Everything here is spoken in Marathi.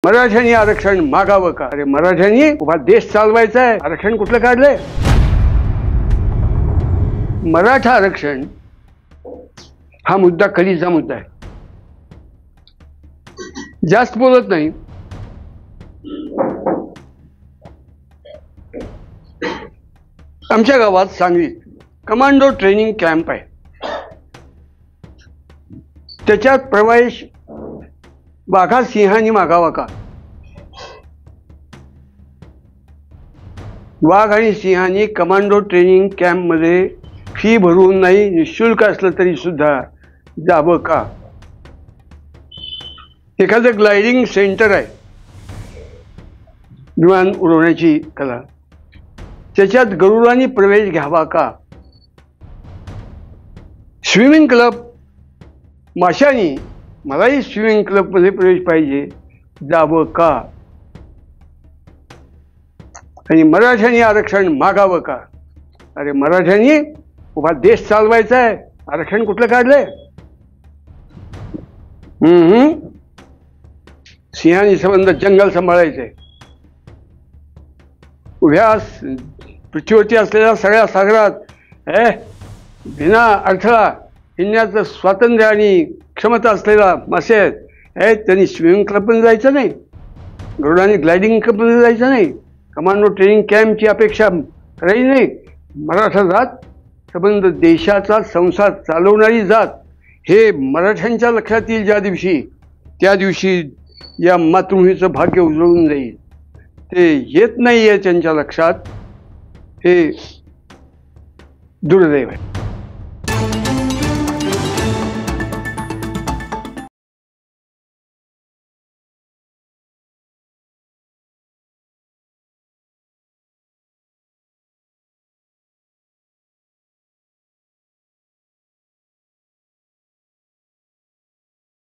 मराठ्यांनी आरक्षण मागावं का? अरे मराठ्यांनी उभा देश चालवायचा आहे, आरक्षण कुठलं काढलंय? मराठा आरक्षण हा मुद्दा कलीचा मुद्दा आहे. जास्त बोलत नाही. आमच्या गावात सांगलीत कमांडो ट्रेनिंग कॅम्प आहे. त्याच्यात प्रवेश वाघा सिंहांनी मागावा का? वाघ आणि सिंहांनी कमांडो ट्रेनिंग कॅम्प मध्ये फी भरून नाही, निशुल्क असलं तरी सुद्धा जावं का? एखादं ग्लायडिंग सेंटर आहे, विमान उडवण्याची कला, त्याच्यात गरुडांनी प्रवेश घ्यावा का? स्विमिंग क्लब माशांनी मलाही स्विमिंग क्लब मध्ये प्रवेश पाहिजे, जावं का? आणि मराठ्यांनी आरक्षण मागावं का? अरे मराठ्यांनी उभा देश चालवायचा आहे, आरक्षण कुठलं काढलंय? सिंहांनी संबंध जंगल सांभाळायचंय. उभ्या पृथ्वीवरती असलेल्या सगळ्या सागरात बिना अडथळा हिंडण्याचं स्वातंत्र्य आणि क्षमता असलेला मासे आहेत. त्यांनी स्विमिंग क्लबमध्ये जायचं नाही, गरुडांनी ग्लायडिंग क्लबमध्ये जायचं नाही, कमांडो ट्रेनिंग कॅम्पची अपेक्षा करायची नाही. मराठा जात संबंध देशाचा संसार चालवणारी जात हे मराठ्यांच्या लक्षात येईल ज्या दिवशी, त्या दिवशी या मातृभूमीचं भाग्य उजळून जाईल. ते येत नाही आहे त्यांच्या लक्षात, हे दुर्दैव आहे.